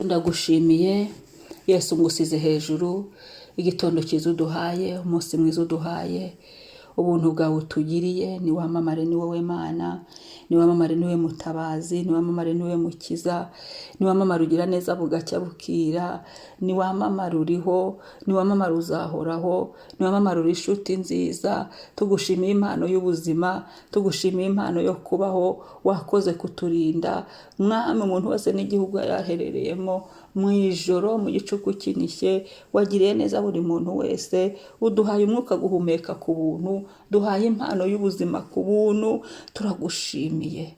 ndagushimiye Yesu, ngusize hejuru igitondo cyiza uduhaye, umunsi mwiza uduhaye, ubuntu bwawe utugiriye. Ni wamamare, ni wowe Mana, ni wamamare, ni wowe mutabazi, ni wamamare, ni wowe mukiza, ni wamamare ugira neza bugacya bukira, ni wamamare uriho, ni wamamare uzahoraho, ni wamamare uri inshuti nziza. Tugushimiye impano y'ubuzima, tugushimiye impano yo kubaho, wakoze kuturinda Mwami. Umuntu wese n'igihugu yaherereyemo, mu ijoro mu gicuku kinishye, wagiriye neza buri muntu wese, uduhaye umwuka guhumeka ku buntu, duhaye impano y'ubuzima ku buntu. Turagushimiye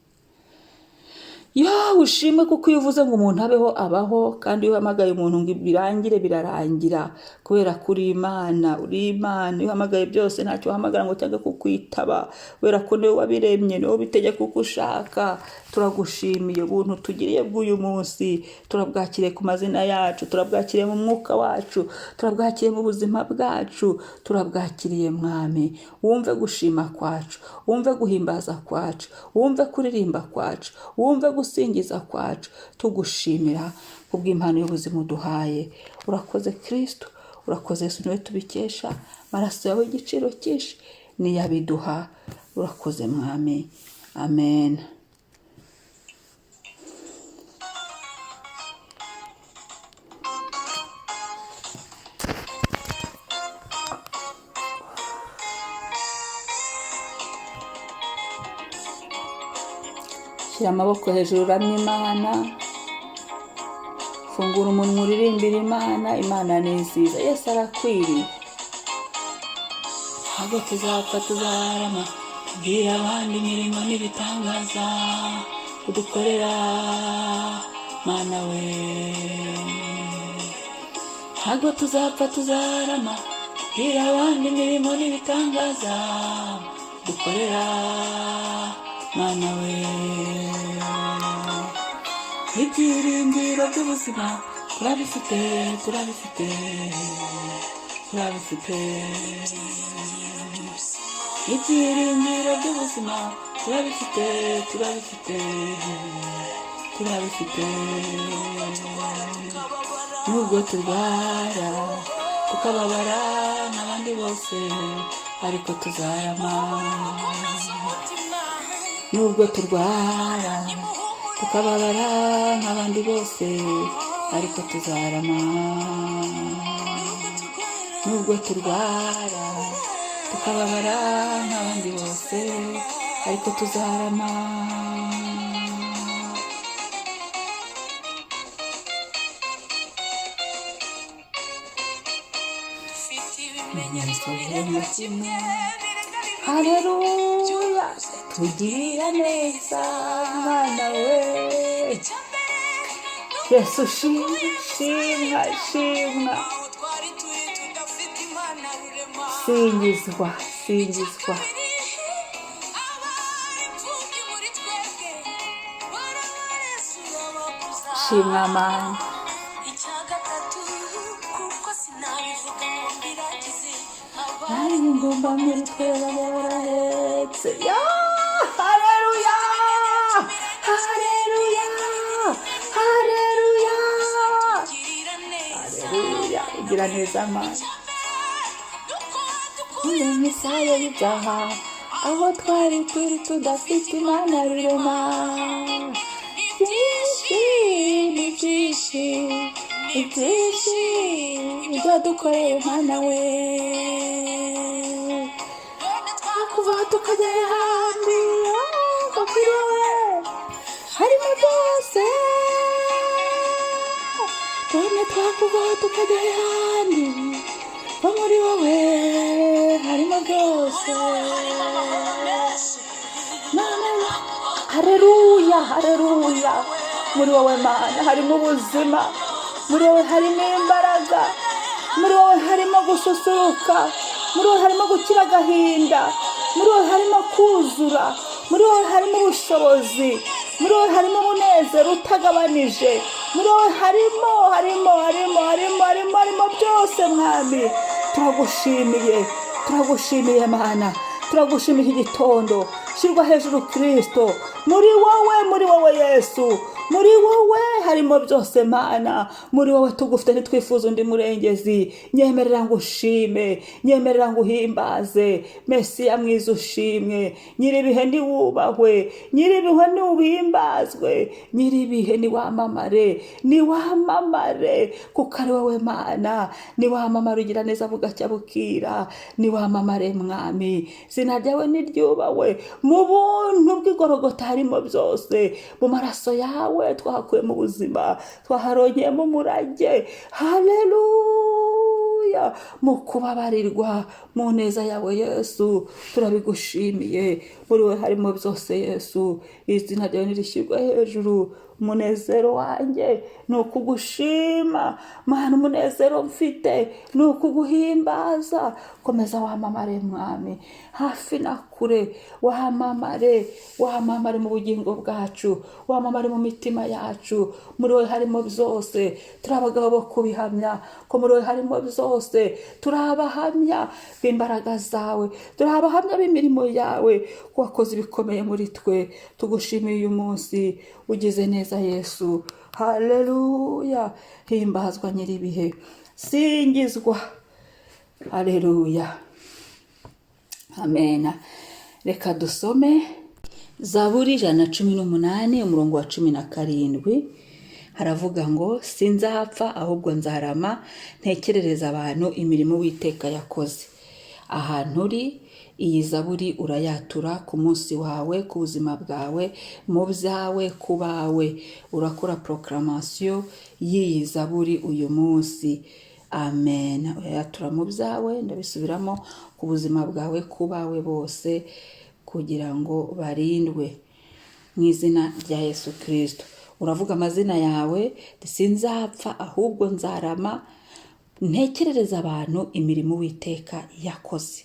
ushimwe, kuko iyo uvuze ngo umuntu abeho abaho, kandi iyo uhamagaye umuntu ngo birangire birarangira, kubera ko uri Imana. Uri Imana, iyo uhamagaye byose ntacyo uhamagara ngo cyangwa kukwitaba, kubera ko niwe wabiremye, niwe ubitegeka uko ushaka. Turagushimiye ubuntu tugiriye bw'uyu munsi, turabwakiriye ku mazina yacu, turabwakiriye mu mwuka wacu, turabwakiriye mu buzima bwacu, turabwakiriye Mwami. Wumve gushima kwacu, wumve guhimbaza kwacu, wumve kuririmba kwacu, wumve gusingiza kwacu. Tugushimira kubw'impano y'ubuzima uduhaye. Urakoze Kristo, urakoze Yesu, niwe tubikesha. Maraso yawe igiciro cyinshi niyo abiduha. Urakoze Mwami, amen. Shyira amaboko hejuru uramye Imana, fungura umunwa uririmbira Imana. Imana ni nziza, Yesu arakwiriye. Ntabwo tuzapfa tuzarama, tubwira abandi imirimo n'ibitangaza udukorera Mana we. Ntabwo tuzapfa tuzarama, tubwira abandi imirimo n'ibitangaza udukorera Mana we. Ibyiringiro by'ubuzima turabifite, turabifite, turabifite. Ibyiringiro by'ubuzima turabifite, turabifite, turabifite. Nubwo turwara tukababara nk'abandi bose, ariko tuzarama. Nubwo turwara tukababara nk'abandi bose, ariko tuzarama. Nubwo turwara tukababara nk'abandi bose, ariko tuzarama. Haleluya, tugirira neza Mana we. Yesu shimwa, shimwa, shimwa. Singizwa, singizwa. Shimwa Mana. Nari ngomba muri tweba barahetse. Haleluya, haleluya, haleluya, haleluya. Ugira neza Mana. Kuri misaya y'ibyaha, aho twari turi tudafite Imana rurema. Byinshi, ni byinshi, ni byinshi ibyo dukoreye Mana we. Twakuva tukajya ahandi, kuri wowe harimo byose. Tone twakuva tukajya ahandi, muri wowe harimo byose. Haleluya, haleluya. Muri wowe Mana harimo ubuzima, muri wowe harimo imbaraga, muri wowe harimo gususuruka, muri wowe harimo gukira agahinda, muri wowe harimo kuzura, muri wowe harimo ubushobozi, muri wowe harimo umunezero utagabanije, muri wowe harimo byose Mwami. Turagushimiye Mana, turagushimiye iki gitondo. Shirwa hejuru Kristo, muri wowe Yesu muri wowe harimo byose Mana, muri wowe tugufite ntitwifuza undi murengezi. Nyemerera ngo ushime, nyemerera ngo uhimbaze, Mesiya mwiza ushimwe, nyiribihe ni wubahwe, nyiribihe ni uhimbazwe, nyiribihe ni wamamare, ni wamamare, kuko ari wowe Mana, ni wamamare ugira neza bugacya bukira, ni wamamare Mwami, izina ryawe niryubahwe. Mu buntu bw'igorogota harimo byose, mu maraso yawe twahakuye mu buzima, twaharongeyemo umurage. Haleluya, mu kubabarirwa mu neza yawe Yesu turabigushimiye. Muri we harimo byose Yesu, izina ryawe nirishyirwe hejuru. Umunezero wanjye ni ukugushima Mana, umunezero mfite ni ukuguhimbaza. Komeza wamamare Mwami, hafi na kure, wamamare, wamamare mu bugingo bwacu, wamamare mu mitima yacu. Muri wowe harimo byose, turi abagabo bo kubihamya ko muri wowe harimo byose. Turi abahamya b'imbaraga zawe, turi abahamya b'imirimo yawe, ko wakoze ibikomeye muri twe. Tugushimiye uyu munsi, ugize neza Yesu. Haleluya, himbazwa nyiribihe, singizwa. Haleluya, amen. Reka dusome Zaburi 118 umurongo wa 17. Haravuga ngo sinzapfa ahubwo nzarama, ntekerereza abantu imirimo Uwiteka yakoze. Ahantu uri, iyi Zaburi urayatura ku munsi wawe, ku buzima bwawe, mu byawe, ku bawe. Urakora proclamation y'iyi Zaburi uyu munsi. Amen. Urayatura mu byawe, ndabisubiramo, ku buzima bwawe, ku bawe bose, kugira ngo barindwe mu izina rya Yesu Kristo. Uravuga amazina yawe, sinzapfa ahubwo nzarama, ntekerereza abantu imirimo Uwiteka yakoze.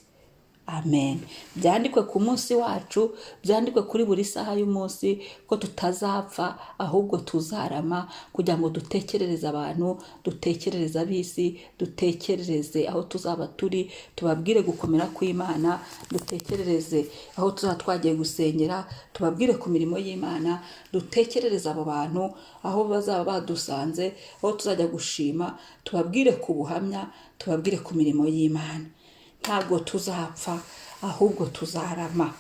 Amen. Byandikwe ku munsi wacu, byandikwe kuri buri saha y'umunsi, ko tutazapfa ahubwo tuzarama, kugira ngo dutekerereze abantu, dutekerereze ab'isi, dutekerereze aho tuzaba turi, tubabwire gukomera kw'Imana, dutekerereze aho tuzaba twagiye gusengera, tubabwire ku mirimo y'Imana, dutekerereze abo bantu aho bazaba badusanze, aho tuzajya gushima, tubabwire ku buhamya, tubabwire ku mirimo y'Imana. Ntabwo tuzapfa ahubwo tuzarama.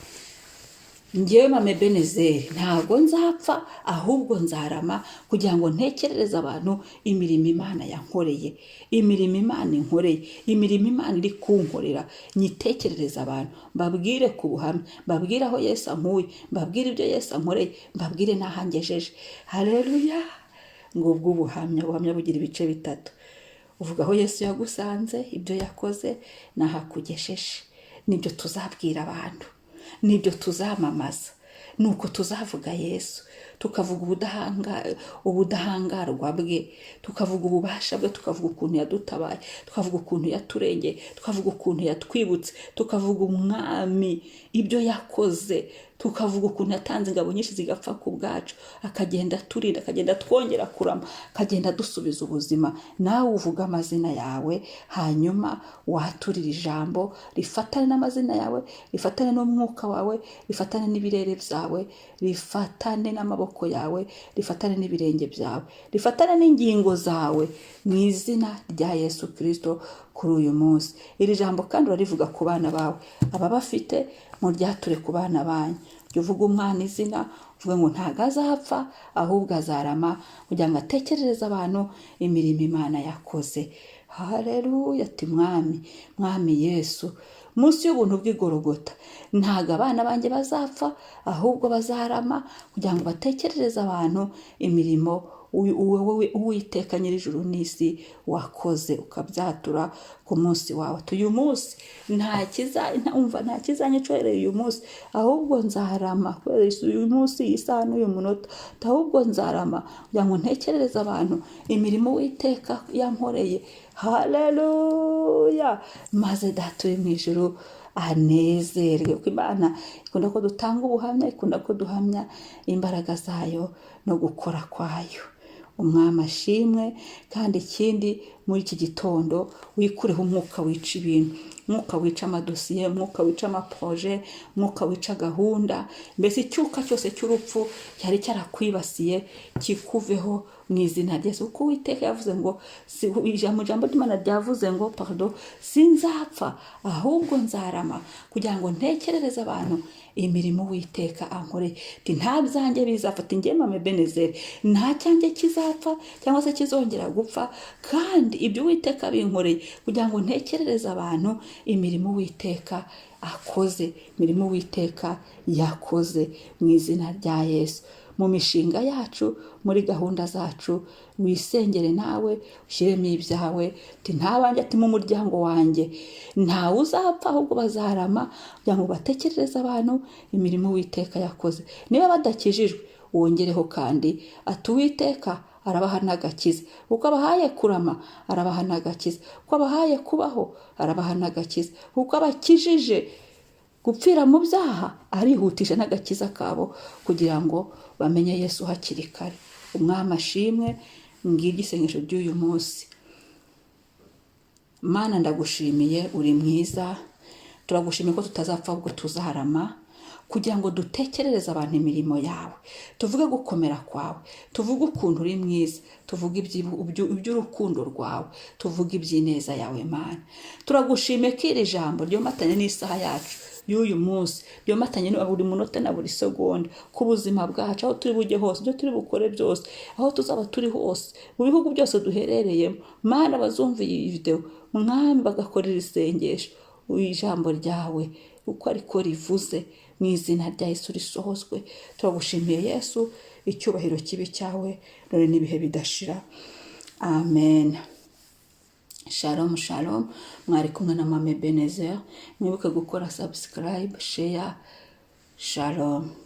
Njyewe Mama Ebenezeri ntabwo nzapfa ahubwo nzarama, kugira ngo ntekerereze abantu imirimo Imana yankoreye, imirimo Imana inkoreye, imirimo Imana iri kunkorera. Nyitekerereze abantu, mbabwire ku buhamya, mbabwire aho Yesu ankuye, mbabwire ibyo Yesu ankoreye, mbabwire n'aho angejeje. Haleluya. Ngubwo ubuhamya bugira ibice bitatu. Uvuga aho Yesu yagusanze, ibyo yakoze, n'aho akugejeje. Nibyo tuzabwira abantu, nibyo tuzamamaza. Nuko tuzavuga Yesu, tukavuga ubudahangarwa bwe, tukavuga ububasha bwe, tukavuga ukuntu yadutabaye, tukavuga ukuntu yaturengeye, tukavuga ukuntu yatwibutse, tukavuga umwami ibyo yakoze, tukavuga ukuntu yatanze ingabo nyinshi zigapfa ku bwacu, akagenda turinda, akagenda twongera kurama, akagenda dusubiza ubuzima. Nawe uvuga amazina yawe, hanyuma waturira ijambo rifatane n'amazina yawe, rifatane n'umwuka wawe, rifatane n'ibirere byawe, rifatane n'amaboko yawe, rifatane n'ibirenge byawe, rifatane n'ingingo zawe, mu izina rya Yesu Kristo. Kuri uyu munsi iri jambo kandi urarivuga ku bana bawe, aba bafite mu ryature ku bana banyu. Jya uvuga umwana izina, uvuga ngo ntago azapfa ahubwo azarama, kugira ngo atekerereze abantu imirimo Imana yakoze. Haleluya. Ati Mwami Yesu, munsi y'ubuntu bw'igorogota ntago abana banjye bazapfa ahubwo bazarama, kugira ngo batekerereze abantu imirimo Uwiteka nyir'ijuru n'isi wakoze, ukabyatura ku munsi wawe. Uyu munsi nta kizanyicorera uyu munsi, ahubwo nzarama. Uyu munsi, iyi saha n'uyu munota, ahubwo nzarama, kugira ngo ntekerereze abantu imirimo Uwiteka yankoreye. Haleluya. Maze Data uri mu ijuru anezerwe, kuko Imana ikunda ko dutanga ubuhamya, ikunda ko duhamya imbaraga zayo no gukora kwayo. Umwami ashimwe. Kandi ikindi, muri iki gitondo wikureho umwuka wica ibintu, umwuka wica amadosiye, umwuka wica amaproje, umwuka wica gahunda, mbese icyuka cyose cy'urupfu cyari cyarakwibasiye kikuveho mu izina rya Yesu. Kuko Uwiteka yavuze ngo ijambo ry'Imana ryavuze ngo sinzapfa ahubwo nzarama kugira ngo ntekerereze abantu imirimo Uwiteka ankoreye. Nta byanjye bizapfa, njye Mama Ebenezeri nta cyanjye kizapfa cyangwa se kizongera gupfa, kandi ibyo Uwiteka binkoreye kugira ngo ntekerereze abantu imirimo Uwiteka akoze, imirimo Uwiteka yakoze mu izina rya Yesu. Mu mishinga yacu, muri gahunda zacu, wisengere nawe ushyiremo ibyawe. Ntabanjye mu muryango wanjye ntawe uzapfa ahubwo bazarama kugira ngo batekerereze abantu imirimo Uwiteka yakoze. Niba badakijijwe wongereho kandi Uwiteka arabaha n'agakiza. Uko abahaye kurama arabaha n'agakiza, uko abahaye kubaho arabaha n'agakiza, uko abakijije gupfira mu byaha arihutisha n'agakiza kabo kugira ngo bamenye Yesu hakiri kare. Umwami ashimwe. Ngiryo isengesho ry'uyu munsi. Mana ndagushimiye, uri mwiza, turagushimiye ko tutazapfa ahubwo tuzarama kugira ngo dutekerereze abantu imirimo yawe, tuvuge gukomera kwawe, tuvuge ukuntu uri mwiza, tuvuge iby'urukundo rwawe, tuvuge iby'ineza yawe Mana. Turagushimiye ko iri jambo ryomatanye n'isaha yacu y'uyu munsi, ryomatanye na buri munota na buri segonda ku buzima bwacu, aho turi bujye hose, ibyo turi bukore byose, aho tuzaba turi hose, mu bihugu byose duherereyemo. Mana, bazumva iyi video Mwami bagakorera isengesho, ijambo ryawe uko ariko rivuze mu izina rya Yesu risohozwe. Turagushimiye Yesu, icyubahiro kibe cyawe none n'ibihe bidashira. Amen. Shalom shalom. Mwari kumwe na Mama Ebenezeri. Mwibuke gukora subscribe, share. Shalom.